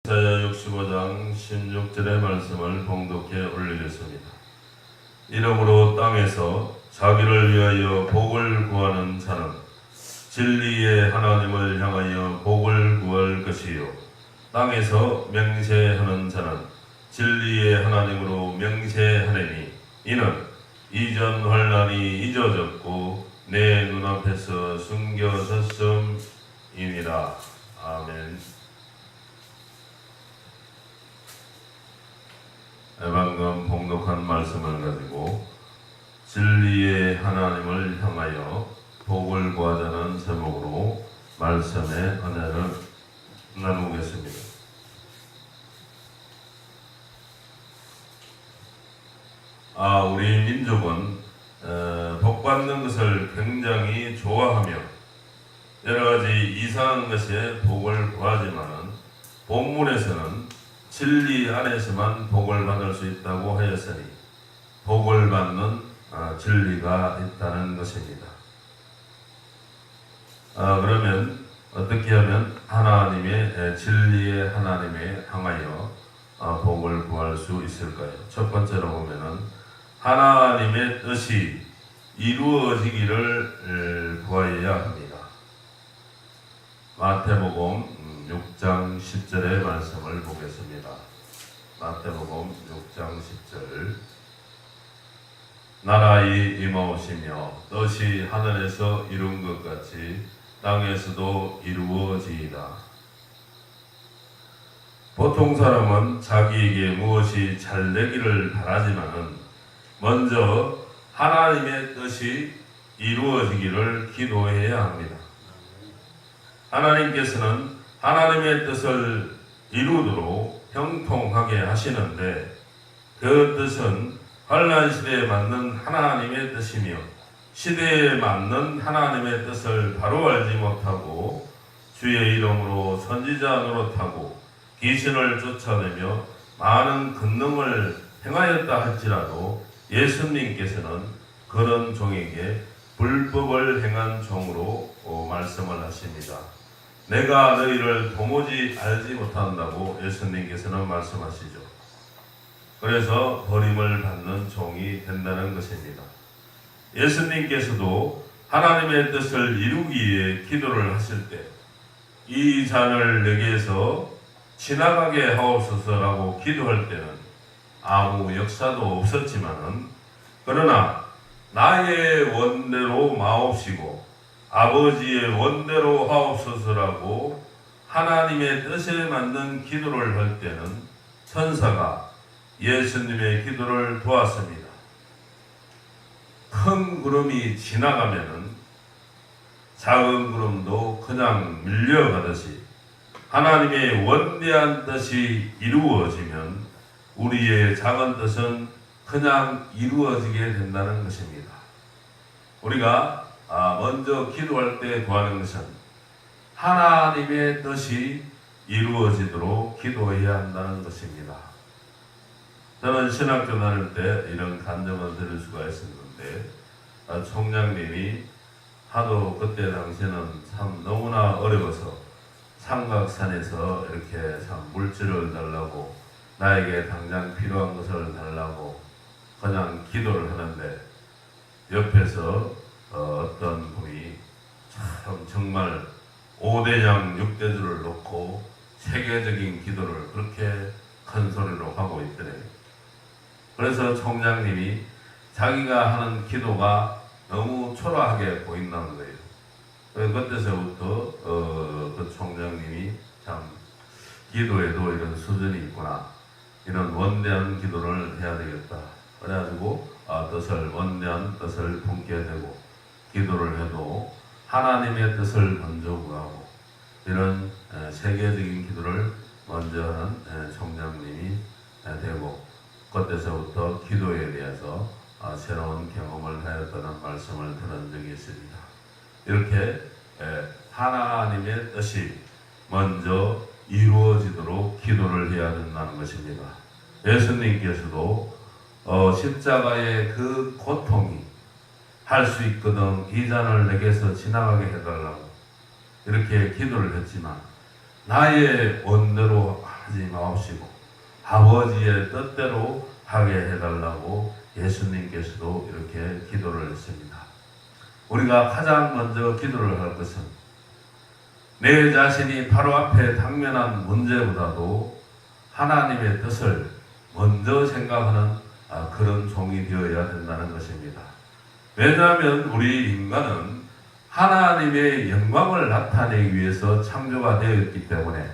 이사야 65장 16절의 말씀을 봉독해 올리겠습니다. 이러므로 땅에서 자기를 위하여 복을 구하는 자는 진리의 하나님을 향하여 복을 구할 것이요, 땅에서 맹세하는 자는 진리의 하나님으로 맹세하리니 이는 이전 환난이 잊어졌고 내 눈앞에서 숨겨졌음이니라. 아멘. 방금 봉독한 말씀을 가지고 진리의 하나님을 향하여 복을 구하자는 제목으로 말씀의 은혜를 나누겠습니다. 우리 민족은 복받는 것을 굉장히 좋아하며 여러가지 이상한 것에 복을 구하지만 본문에서는 진리 안에서만 복을 받을 수 있다고 하였으니 복을 받는 진리가 있다는 것입니다. 그러면 어떻게 하면 하나님의 진리의 하나님에 향하여 복을 구할 수 있을까요? 첫 번째로 보면은 하나님의 뜻이 이루어지기를 구하여야 합니다. 마태복음 6장 10절의 말씀을 보겠습니다. 마태복음 6장 10절. 나라의 임하오시며 뜻이 하늘에서 이룬 것 같이 땅에서도 이루어지이다. 보통 사람은 자기에게 무엇이 잘 되기를 바라지만은 먼저 하나님의 뜻이 이루어지기를 기도해야 합니다. 하나님께서는 하나님의 뜻을 이루도록 형통하게 하시는데 그 뜻은 환난 시대에 맞는 하나님의 뜻이며 시대에 맞는 하나님의 뜻을 바로 알지 못하고 주의 이름으로 선지자 노릇하고 귀신을 쫓아내며 많은 근능을 행하였다 할지라도 예수님께서는 그런 종에게 불법을 행한 종으로 말씀을 하십니다. 내가 너희를 도무지 알지 못한다고 예수님께서는 말씀하시죠. 그래서 버림을 받는 종이 된다는 것입니다. 예수님께서도 하나님의 뜻을 이루기 위해 기도를 하실 때 이 잔을 내게서 지나가게 하옵소서라고 기도할 때는 아무 역사도 없었지만은 그러나 나의 원대로 마옵시고 아버지의 원대로 하옵소서라고 하나님의 뜻에 맞는 기도를 할 때는 천사가 예수님의 기도를 도왔습니다. 큰 구름이 지나가면은 작은 구름도 그냥 밀려가듯이 하나님의 원대한 뜻이 이루어지면 우리의 작은 뜻은 그냥 이루어지게 된다는 것입니다. 우리가 먼저 기도할 때 구하는 것은 하나님의 뜻이 이루어지도록 기도해야 한다는 것입니다. 저는 신학교 다닐 때 이런 간증을 들을 수가 있었는데 총장님이 하도 그때 당시에는 참 너무나 어려워서 삼각산에서 이렇게 참 물질을 달라고 나에게 당장 필요한 것을 달라고 그냥 기도를 하는데 옆에서 어떤 분이 참 정말 5대장 6대주를 놓고 세계적인 기도를 그렇게 큰 소리로 하고 있더래요. 그래서 총장님이 자기가 하는 기도가 너무 초라하게 보인다는 거예요. 그때서부터 그 총장님이 참 기도에도 이런 수준이 있구나, 이런 원대한 기도를 해야 되겠다. 그래가지고 원대한 뜻을 품게 되고 기도를 해도 하나님의 뜻을 먼저 구하고 이런 세계적인 기도를 먼저 하는 총장님이 되고 그때서부터 기도에 대해서 새로운 경험을 하였다는 말씀을 들은 적이 있습니다. 이렇게 하나님의 뜻이 먼저 이루어지도록 기도를 해야 된다는 것입니다. 예수님께서도 십자가의 그 고통이 할 수 있거든 이 잔을 내게서 지나가게 해달라고 이렇게 기도를 했지만 나의 원대로 하지 마옵시고 아버지의 뜻대로 하게 해달라고 예수님께서도 이렇게 기도를 했습니다. 우리가 가장 먼저 기도를 할 것은 내 자신이 바로 앞에 당면한 문제보다도 하나님의 뜻을 먼저 생각하는 그런 종이 되어야 된다는 것입니다. 왜냐하면 우리 인간은 하나님의 영광을 나타내기 위해서 창조가 되었기 때문에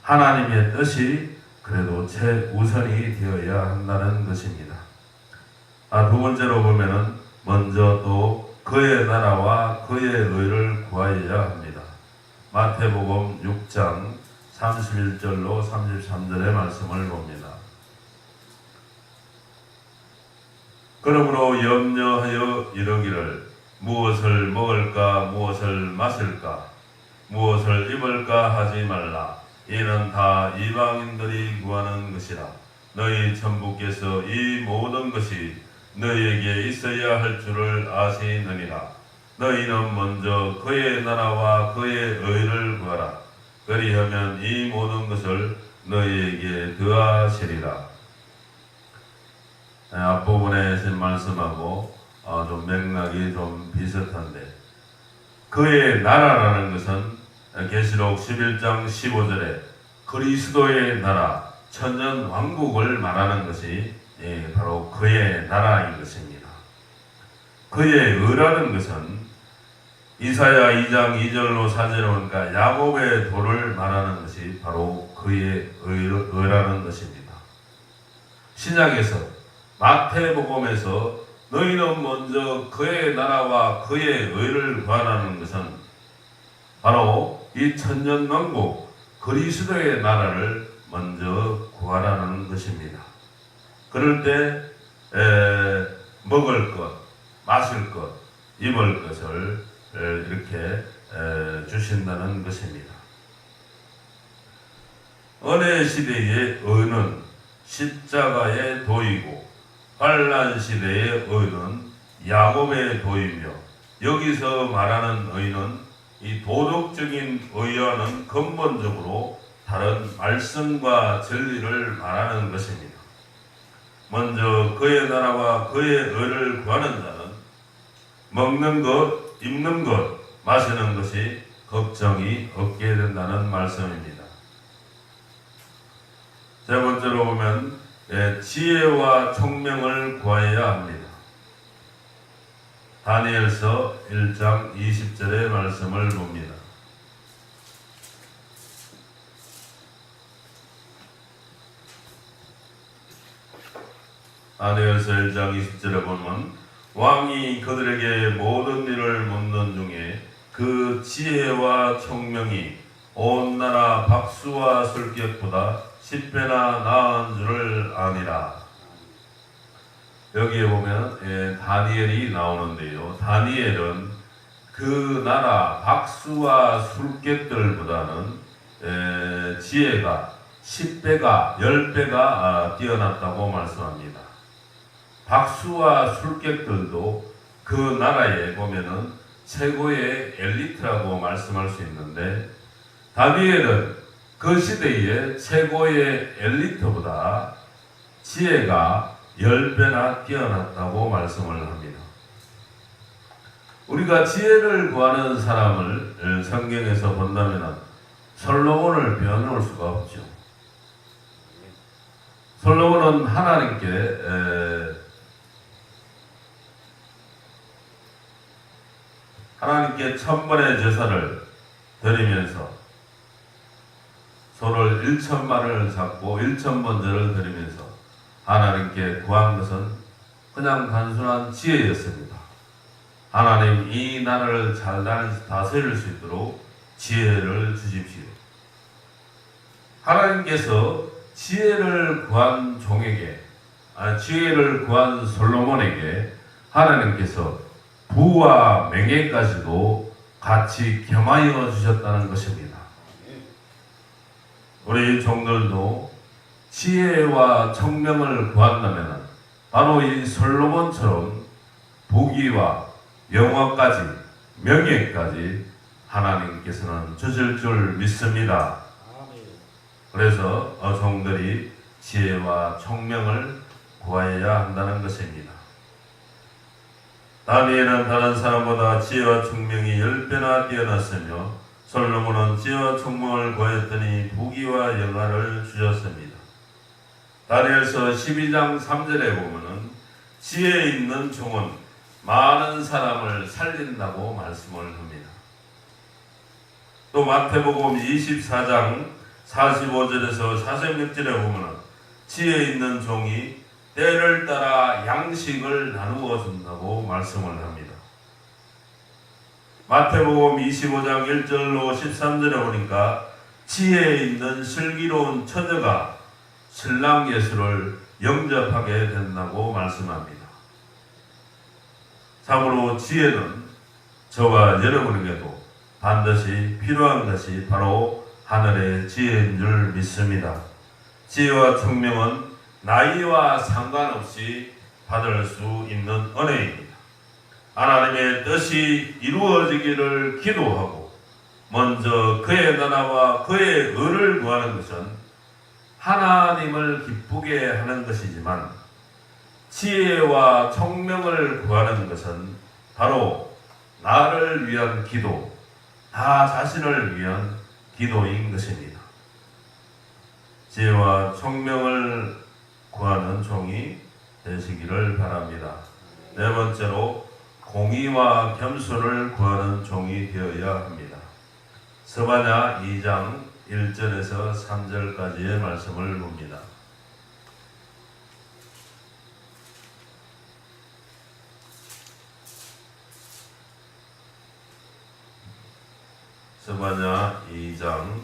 하나님의 뜻이 그래도 최우선이 되어야 한다는 것입니다. 두 번째로 보면은 먼저 또 그의 나라와 그의 의를 구하여야 합니다. 마태복음 6장 31절로 33절의 말씀을 봅니다. 그러므로 염려하여 이르기를 무엇을 먹을까 무엇을 마실까 무엇을 입을까 하지 말라. 이는 다 이방인들이 구하는 것이라. 너희 천부께서 이 모든 것이 너희에게 있어야 할 줄을 아시느니라. 너희는 먼저 그의 나라와 그의 의를 구하라. 그리하면 이 모든 것을 너희에게 더하시리라. 앞부분에 하신 말씀하고 좀 맥락이 좀 비슷한데, 그의 나라라는 것은 계시록 11장 15절에 그리스도의 나라 천년 왕국을 말하는 것이 바로 그의 나라인 것입니다. 그의 의라는 것은 이사야 2장 2절로 4절에 보니까 야곱의 도를 말하는 것이 바로 그의 의라는 것입니다. 신약에서 마태복음에서 너희는 먼저 그의 나라와 그의 의를 구하라는 것은 바로 이 천년왕국 그리스도의 나라를 먼저 구하라는 것입니다. 그럴 때 먹을 것, 마실 것, 입을 것을 이렇게 주신다는 것입니다. 은혜 시대의 의는 십자가의 도이고 환난 시대의 의는 야곱의 도이며, 여기서 말하는 의는 이 도덕적인 의와는 근본적으로 다른 말씀과 진리를 말하는 것입니다. 먼저 그의 나라와 그의 의를 구하는 자는 먹는 것, 입는 것, 마시는 것이 걱정이 없게 된다는 말씀입니다. 세 번째로 보면 지혜와 총명을 구하여야 합니다. 다니엘서 1장 20절의 말씀을 봅니다. 다니엘서 1장 20절에 보면 왕이 그들에게 모든 일을 묻는 중에 그 지혜와 총명이 온 나라 박수와 술객보다 10배나 나은 줄을 아니라. 여기에 보면 다니엘이 나오는데요. 다니엘은 그 나라 박수와 술객들보다는 지혜가 10배가 10배가 뛰어났다고 말씀합니다. 박수와 술객들도 그 나라에 보면은 최고의 엘리트라고 말씀할 수 있는데, 다니엘은 그 시대의 최고의 엘리트보다 지혜가 10배나 뛰어났다고 말씀을 합니다. 우리가 지혜를 구하는 사람을 성경에서 본다면 솔로몬을 빼놓을 수가 없죠. 솔로몬은 하나님께 1000번의 제사를 드리면서 소를 1000마리를 잡고 1000번 절을 드리면서 하나님께 구한 것은 그냥 단순한 지혜였습니다. 하나님, 이 나라를 잘 다스릴 수 있도록 지혜를 주십시오. 하나님께서 지혜를 구한 종에게, 지혜를 구한 솔로몬에게 하나님께서 부와 명예까지도 같이 겸하여 주셨다는 것입니다. 우리 종들도 지혜와 총명을 구한다면 바로 이 솔로몬처럼 부귀와 영화까지 명예까지 하나님께서는 주실 줄 믿습니다. 그래서 종들이 지혜와 총명을 구하여야 한다는 것입니다. 다니엘은 다른 사람보다 지혜와 총명이 10배나 뛰어났으며 솔로몬은 지혜와 총명을 구하였더니 부귀와 영화를 주셨습니다. 다니엘서 12장 3절에 보면은 지혜 있는 종은 많은 사람을 살린다고 말씀을 합니다. 또 마태복음 24장 45절에서 46절에 보면은 지혜 있는 종이 때를 따라 양식을 나누어 준다고 말씀을 합니다. 마태복음 25장 1절로 13절에 보니까 지혜 있는 슬기로운 처녀가 신랑 예수를 영접하게 된다고 말씀합니다. 참으로 지혜는 저와 여러분에게도 반드시 필요한 것이 바로 하늘의 지혜인 줄 믿습니다. 지혜와 총명은 나이와 상관없이 받을 수 있는 은혜입니다. 하나님의 뜻이 이루어지기를 기도하고 먼저 그의 나라와 그의 의를 구하는 것은 하나님을 기쁘게 하는 것이지만 지혜와 총명을 구하는 것은 바로 나를 위한 기도, 나 자신을 위한 기도인 것입니다. 지혜와 총명을 구하는 종이 되시기를 바랍니다. 네 번째로 공의와 겸손을 구하는 종이 되어야 합니다. 스바냐 2장 1절에서 3절까지의 말씀을 봅니다. 스바냐 2장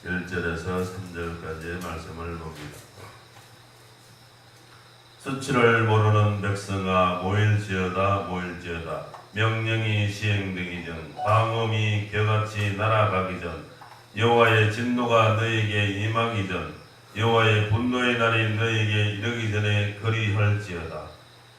1절에서 3절까지의 말씀을 봅니다. 수치를 모르는 백성아 모일지어다 모일지어다. 명령이 시행되기 전 방음이 겨같이 날아가기 전 여호와의 진노가 너에게 임하기 전 여호와의 분노의 날이 너에게 이르기 전에 그리할지어다.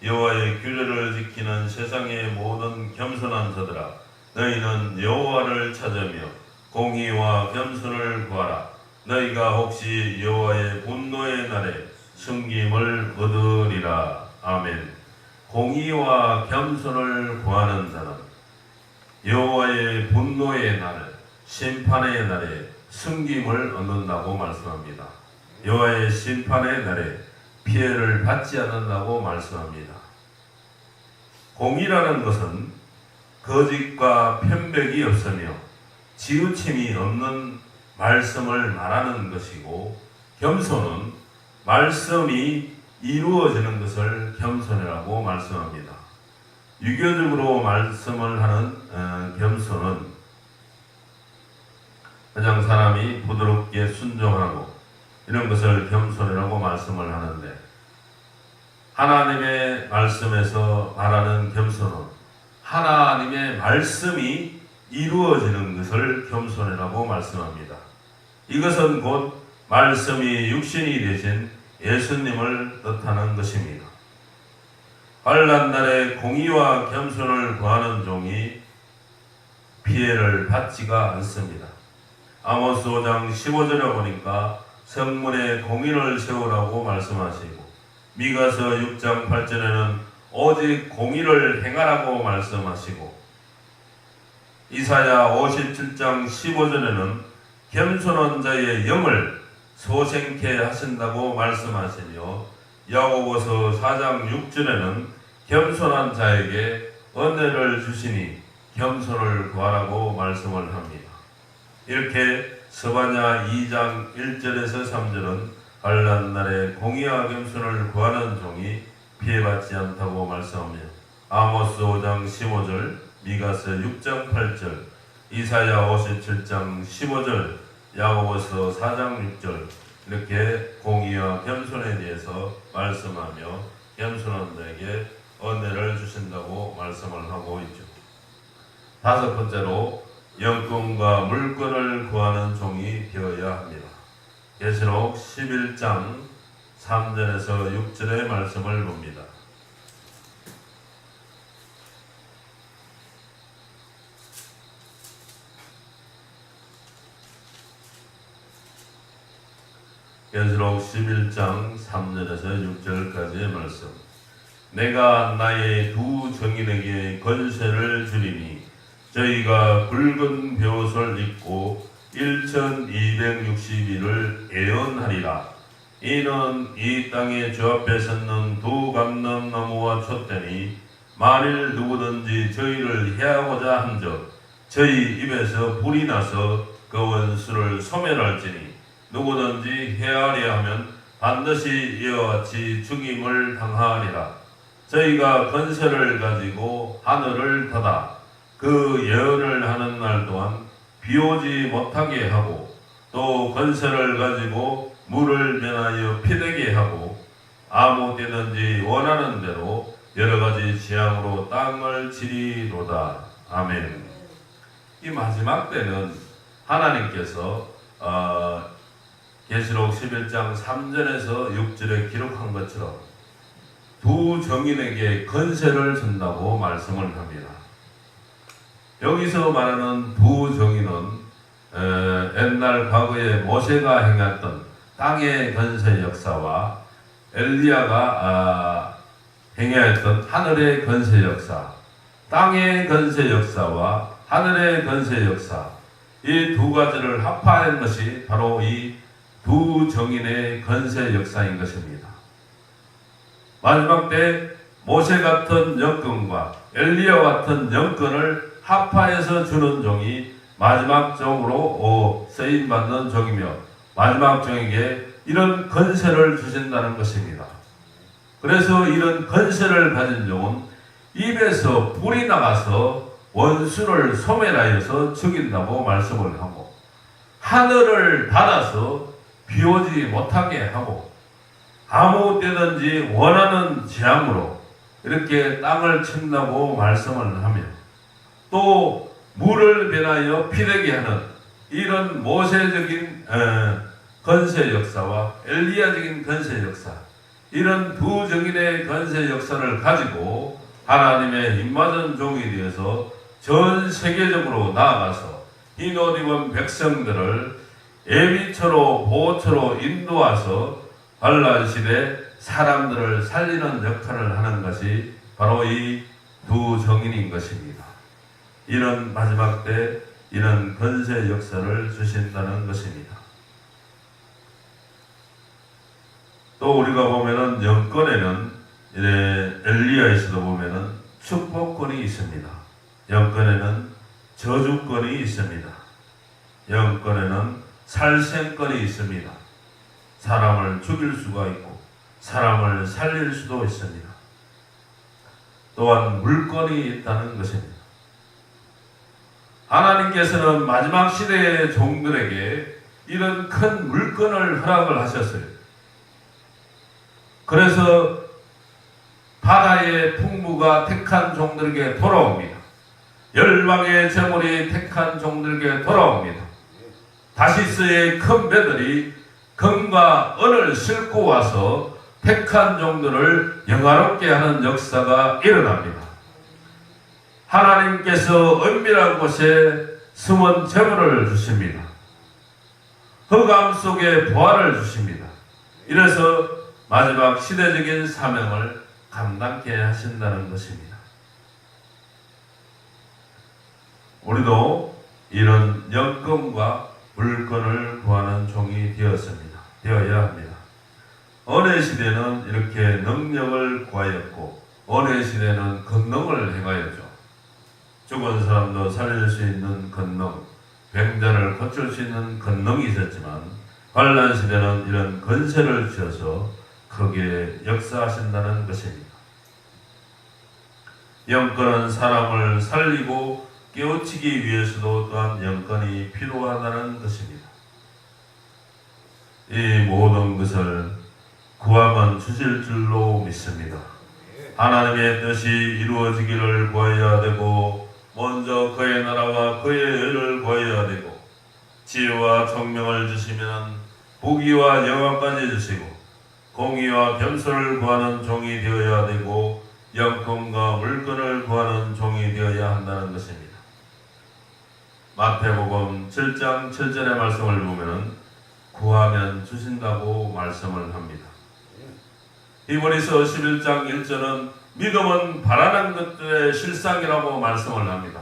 여호와의 규례를 지키는 세상의 모든 겸손한 자들아 너희는 여호와를 찾으며 공의와 겸손을 구하라. 너희가 혹시 여호와의 분노의 날에 승김을 얻으리라. 아멘. 공의와 겸손을 구하는 자는 여호와의 분노의 날, 심판의 날에 승김을 얻는다고 말씀합니다. 여호와의 심판의 날에 피해를 받지 않는다고 말씀합니다. 공의라는 것은 거짓과 편백이 없으며 지우침이 없는 말씀을 말하는 것이고, 겸손은 말씀이 이루어지는 것을 겸손이라고 말씀합니다. 유교적으로 말씀을 하는 겸손은 그냥 사람이 부드럽게 순종하고 이런 것을 겸손이라고 말씀을 하는데, 하나님의 말씀에서 말하는 겸손은 하나님의 말씀이 이루어지는 것을 겸손이라고 말씀합니다. 이것은 곧 말씀이 육신이 되신 예수님을 뜻하는 것입니다. 환난 날에 공의와 겸손을 구하는 종이 피해를 받지가 않습니다. 아모스 5장 15절에 보니까 성문에 공의를 세우라고 말씀하시고, 미가서 6장 8절에는 오직 공의를 행하라고 말씀하시고, 이사야 57장 15절에는 겸손한 자의 영을 소생케 하신다고 말씀하시며, 야고보서 4장 6절에는 겸손한 자에게 은혜를 주시니 겸손을 구하라고 말씀을 합니다. 이렇게 스바냐 2장 1절에서 3절은 환난 날에 공의와 겸손을 구하는 종이 피해받지 않다고 말씀하며, 아모스 5장 15절, 미가서 6장 8절, 이사야 57장 15절, 야고보서 4장 6절 이렇게 공의와 겸손에 대해서 말씀하며 겸손한 자에게 은혜를 주신다고 말씀을 하고 있죠. 다섯 번째로 영권과 물권을 구하는 종이 되어야 합니다. 계시록 11장 3절에서 6절의 말씀을 봅니다. 계시록 11장 3절에서 6절까지의 말씀. 내가 나의 두 정인에게 권세를 주리니 저희가 붉은 벼옷을 입고 1260일을 애언하리라. 이는 이 땅의 주 앞에 섰는 두 감람나무와 촛대니 만일 누구든지 저희를 해하고자 한즉 저희 입에서 불이 나서 그 원수를 소멸할지니 누구든지 해하려 하면 반드시 이와 같이 죽임을 당하리라. 저희가 권세를 가지고 하늘을 닫아 그 예언을 하는 날 동안 비오지 못하게 하고 또 권세를 가지고 물을 면하여 피되게 하고 아무 때든지 원하는 대로 여러 가지 재앙으로 땅을 치리로다. 아멘. 이 마지막 때는 하나님께서 계시록 11장 3절에서 6절에 기록한 것처럼 두 정인에게 권세를 준다고 말씀을 합니다. 여기서 말하는 두 정인은 옛날 과거에 모세가 행했던 땅의 권세 역사와 엘리야가 행했던 하늘의 권세 역사, 땅의 권세 역사와 하늘의 권세 역사, 이 두 가지를 합한 것이 바로 이 두 정인의 권세 역사인 것입니다. 마지막 때 모세 같은 영권과 엘리야 같은 영권을 합하여서 주는 종이 마지막 종으로 쓰임받는 종이며 마지막 종에게 이런 권세를 주신다는 것입니다. 그래서 이런 권세를 가진 종은 입에서 불이 나가서 원수를 소멸하여서 죽인다고 말씀을 하고 하늘을 닫아서 비오지 못하게 하고 아무 때든지 원하는 재앙으로 이렇게 땅을 친다고 말씀을 하며 또 물을 변하여 피되게 하는 이런 모세적인 권세 역사와 엘리야적인 권세 역사, 이런 두 정인의 권세 역사를 가지고 하나님의 힘맞은 종이 되어서 전 세계적으로 나아가서 흰옷 입은 백성들을 예비처로 보호처로 인도와서 환란 시대 사람들을 살리는 역할을 하는 것이 바로 이 두 정인인 것입니다. 이런 마지막 때 이런 권세 역사를 주신다는 것입니다. 또 우리가 보면은 영권에는 엘리야에서도 보면은 축복권이 있습니다. 영권에는 저주권이 있습니다. 영권에는 살생권이 있습니다. 사람을 죽일 수가 있고 사람을 살릴 수도 있습니다. 또한 물권이 있다는 것입니다. 하나님께서는 마지막 시대의 종들에게 이런 큰 물권을 허락을 하셨어요. 그래서 바다의 풍부가 택한 종들에게 돌아옵니다. 열방의 재물이 택한 종들에게 돌아옵니다. 다시스의 큰 배들이 금과 은을 싣고 와서 택한 종들을 영화롭게 하는 역사가 일어납니다. 하나님께서 은밀한 곳에 숨은 재물을 주십니다. 흑암 속에 부활을 주십니다. 이래서 마지막 시대적인 사명을 감당케 하신다는 것입니다. 우리도 이런 영권과 물권을 구하는 종이 되어야 합니다. 어느 시대는 이렇게 능력을 구하였고 어느 시대는 권능을 행하였죠. 죽은 사람도 살릴 수 있는 권능, 병자를 고칠 수 있는 권능이 있었지만 환란 시대는 이런 권세를 주셔서 크게 역사하신다는 것입니다. 영권은 사람을 살리고 깨우치기 위해서도 또한 영권이 필요하다는 것입니다. 이 모든 것을 구하면 주실 줄로 믿습니다. 하나님의 뜻이 이루어지기를 구해야 되고 먼저 그의 나라와 그의 의를 구해야 되고 지혜와 총명을 주시면 부귀와 영광까지 주시고 공의와 겸손을 구하는 종이 되어야 되고 영권과 물권을 구하는 종이 되어야 한다는 것입니다. 마태복음 7장 7절의 말씀을 보면 구하면 주신다고 말씀을 합니다. 히브리서 11장 1절은 믿음은 바라는 것들의 실상이라고 말씀을 합니다.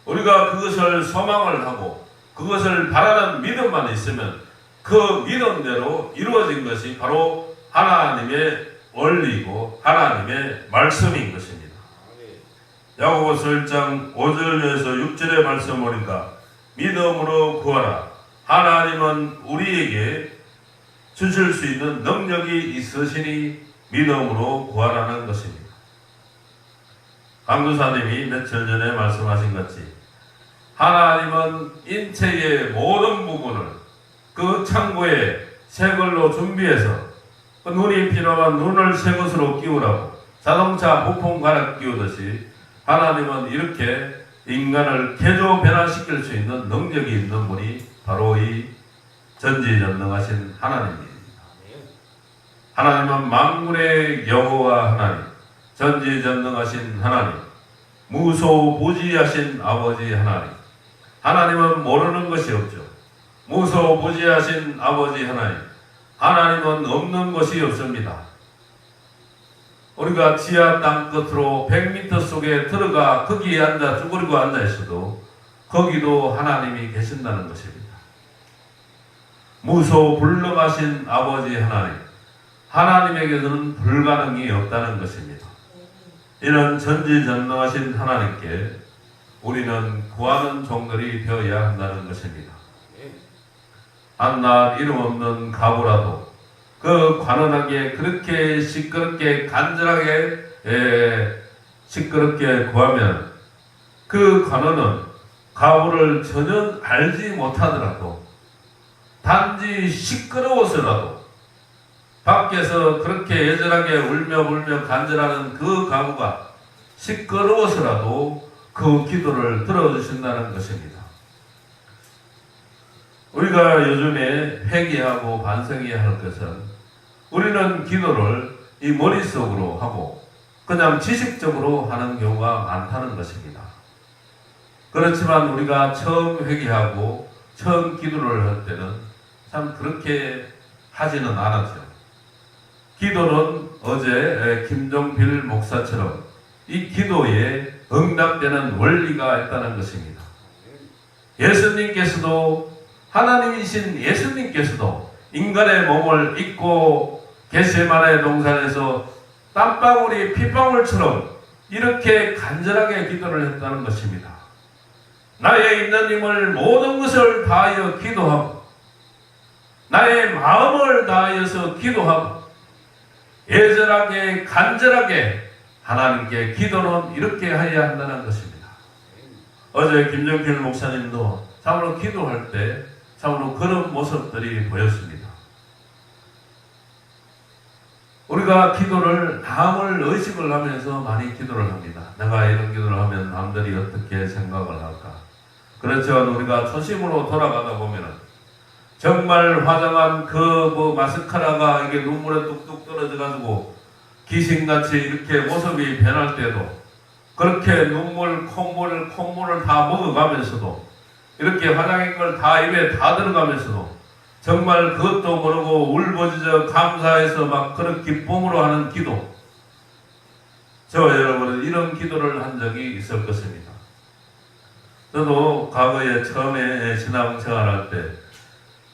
우리가 그것을 소망을 하고 그것을 바라는 믿음만 있으면 그 믿음대로 이루어진 것이 바로 하나님의 원리이고 하나님의 말씀인 것입니다. 야고보서 1장 5절에서 6절의 말씀 보니까 믿음으로 구하라. 하나님은 우리에게 주실 수 있는 능력이 있으시니 믿음으로 구하라는 것입니다. 강도사님이 며칠 전에 말씀하신 같이 하나님은 인체의 모든 부분을 그 창고에 새 걸로 준비해서 그 눈이 필요한 눈을 새 것으로 끼우라고 자동차 부품 갈아 끼우듯이 하나님은 이렇게 인간을 개조 변화시킬 수 있는 능력이 있는 분이 바로 이 전지전능하신 하나님입니다. 하나님은 만군의 여호와 하나님, 전지전능하신 하나님, 무소부지하신 아버지 하나님. 하나님은 모르는 것이 없죠. 무소부지하신 아버지 하나님. 하나님은 없는 것이 없습니다. 우리가 지하 땅 끝으로 100m 속에 들어가 거기에 앉아 쭈그리고 앉아 있어도 거기도 하나님이 계신다는 것입니다. 무소불능하신 아버지 하나님. 하나님에게는 불가능이 없다는 것입니다. 이런 전지전능하신 하나님께 우리는 구하는 종들이 되어야 한다는 것입니다. 한낱 이름 없는 가부라도 그 관원에게 그렇게 시끄럽게 간절하게 시끄럽게 구하면 그 관원은 가부를 전혀 알지 못하더라도 단지 시끄러워서라도 밖에서 그렇게 애절하게 울며 간절하는 그 가부가 시끄러워서라도 그 기도를 들어주신다는 것입니다. 우리가 요즘에 회개하고 반성해야 할 것은 우리는 기도를 이 머릿속으로 하고 그냥 지식적으로 하는 경우가 많다는 것입니다. 그렇지만 우리가 처음 회개하고 처음 기도를 할 때는 참 그렇게 하지는 않았죠. 기도는 어제 김종필 목사처럼 이 기도에 응답되는 원리가 있다는 것입니다. 예수님께서도 하나님이신 예수님께서도 인간의 몸을 입고 겟세마네 동산에서 땀방울이 핏방울처럼 이렇게 간절하게 기도를 했다는 것입니다. 나의 있는 힘을 모든 것을 다하여 기도하고 나의 마음을 다하여서 기도하고 애절하게 간절하게 하나님께 기도는 이렇게 해야 한다는 것입니다. 어제 김정필 목사님도 참으로 기도할 때 참으로 그런 모습들이 보였습니다. 우리가 기도를 남을 의식을 하면서 많이 기도를 합니다. 내가 이런 기도를 하면 남들이 어떻게 생각을 할까? 그렇지만 우리가 초심으로 돌아가다 보면은 정말 화장한 그 마스카라가 이게 눈물에 뚝뚝 떨어져가지고 귀신같이 이렇게 모습이 변할 때도 그렇게 눈물, 콧물을 다 먹어가면서도 이렇게 화장한 걸 다 입에 다 들어가면서도 정말 그것도 모르고 울부짖어 감사해서 막 그런 기쁨으로 하는 기도. 저와 여러분은 이런 기도를 한 적이 있을 것입니다. 저도 과거에 처음에 신앙생활할 때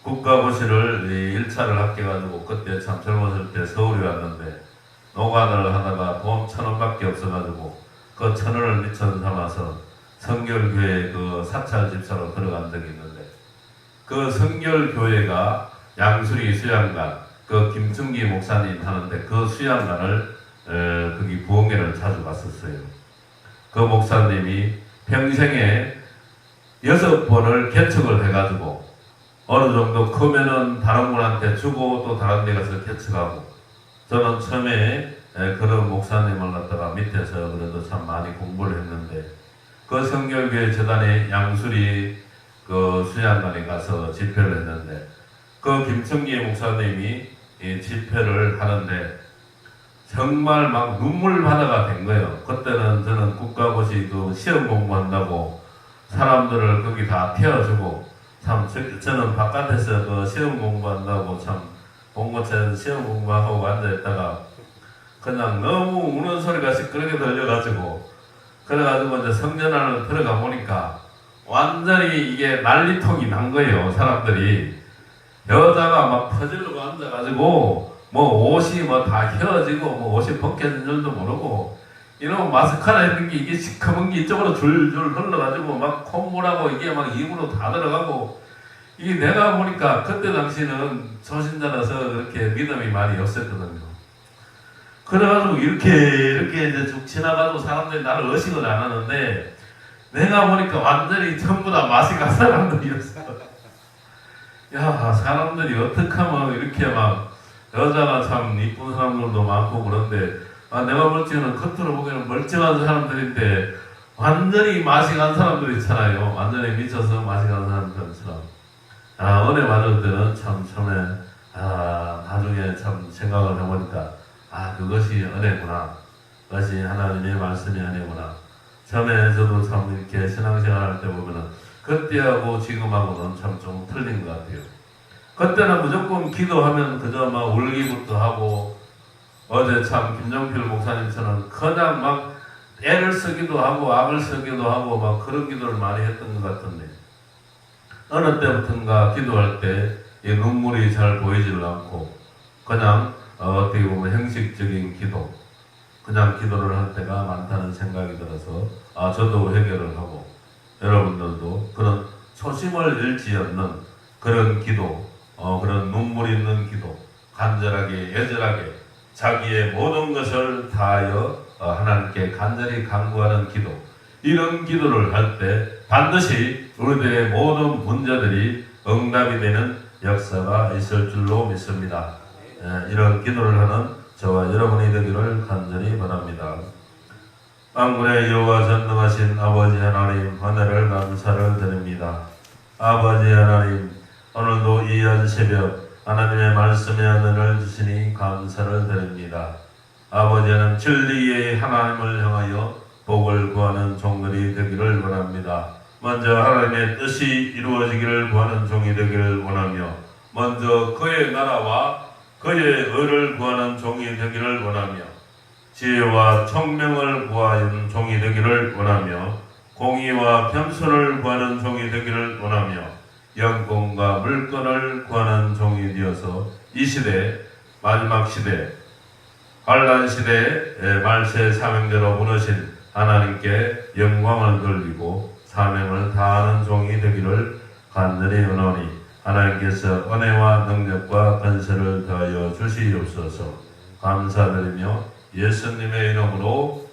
국가고시를 1차를 합격해가지고 그때 참 젊었을 때 서울에 왔는데 노관을 하다가 돈 1,000원밖에 없어가지고 그 1,000원을 미천 삼아서 성결교회 그 사찰 집사로 들어간 적이 있는데 그 성결교회가 양수리 수양관 그 김충기 목사님 하는데 그 수양관을 거기 부흥회를 자주 갔었어요. 그 목사님이 평생에 6번을 개척을 해가지고 어느 정도 크면은 다른 분한테 주고 또 다른 데 가서 개척하고 저는 처음에 그런 목사님을 갖다가 밑에서 그래도 참 많이 공부를 했는데 그 성결교회 재단의 양수리 그 수양관에 가서 집회를 했는데 그 김청기 목사님이 이 집회를 하는데 정말 막 눈물 바다가 된 거예요. 그때는 저는 국가고시 그 시험 공부한다고 사람들을 거기 다 태워주고 참 저는 바깥에서 그 시험 공부한다고 참 봉고차에서 시험 공부하고 앉아있다가 그냥 너무 우는 소리가 시끄럽게 들려가지고 그래가지고 이제 성전안을 들어가 보니까 완전히 이게 난리통이 난 거예요. 사람들이 여자가 막 퍼질러 앉아가지고 뭐 옷이 뭐 다 휘어지고 뭐 옷이 벗겨진 줄도 모르고 이놈 마스크 하나 있는 게 이게 시커먼 게 이쪽으로 줄줄 흘러가지고 막 콧물하고 이게 막 입으로 다 들어가고 이게 내가 보니까 그때 당시는 초신자라서 그렇게 믿음이 많이 없었거든요. 그래가지고 이렇게 이제 쭉 지나가도 사람들이 나를 의식을 안 하는데 내가 보니까 완전히 전부 다 맛이 간 사람들이었어. 야, 사람들이 어떻게 하면 이렇게 막 여자가 참 이쁜 사람들도 많고 그런데 내가 볼 때는 겉으로 보기에는 멀쩡한 사람들인데 완전히 맛이 간 사람들 있잖아요. 완전히 미쳐서 맛이 간 사람들처럼. 은혜 받을 때는 참 처음에 나중에 참 생각을 해보니까 그것이 은혜구나. 그것이 하나님의 말씀이 은혜구나. 처음에 저도 참 이렇게 신앙생활 할 때 보면은 그때하고 지금하고는 참 좀 틀린 것 같아요. 그때는 무조건 기도하면 그저 막 울기부터 하고 어제 참 김정필 목사님처럼 그냥 막 애를 쓰기도 하고 악을 쓰기도 하고 막 그런 기도를 많이 했던 것 같은데 어느 때부턴가 기도할 때 이 눈물이 잘 보이질 않고 그냥 어떻게 보면 형식적인 기도 그냥 기도를 할 때가 많다는 생각이 들어서 저도 해결을 하고 여러분들도 그런 초심을 잃지 않는 그런 기도 그런 눈물 있는 기도 간절하게 애절하게 자기의 모든 것을 다하여 하나님께 간절히 간구하는 기도 이런 기도를 할 때 반드시 우리들의 모든 문제들이 응답이 되는 역사가 있을 줄로 믿습니다. 이런 기도를 하는 저와 여러분이 되기를 간절히 바랍니다. 만군의 여호와 전능하신 아버지 하나님 은혜를 감사를 드립니다. 아버지 하나님 오늘도 이한 새벽 하나님의 말씀의 은혜를 주시니 감사를 드립니다. 아버지 하나님 진리의 하나님을 향하여 복을 구하는 종들이 되기를 원합니다. 먼저 하나님의 뜻이 이루어지기를 구하는 종이 되기를 원하며 먼저 그의 나라와 그의 의를 구하는 종이 되기를 원하며 지혜와 청명을 구하는 종이 되기를 원하며 공의와 겸손을 구하는 종이 되기를 원하며 영권과 물권을 구하는 종이 되어서 이 시대 마지막 시대 환난 시대의 말세 사명대로 부르신 하나님께 영광을 돌리고 사명을 다하는 종이 되기를 간절히 원하오니 하나님께서 은혜와 능력과 건설을 더하여 주시옵소서. 감사드리며 예수님의 이름으로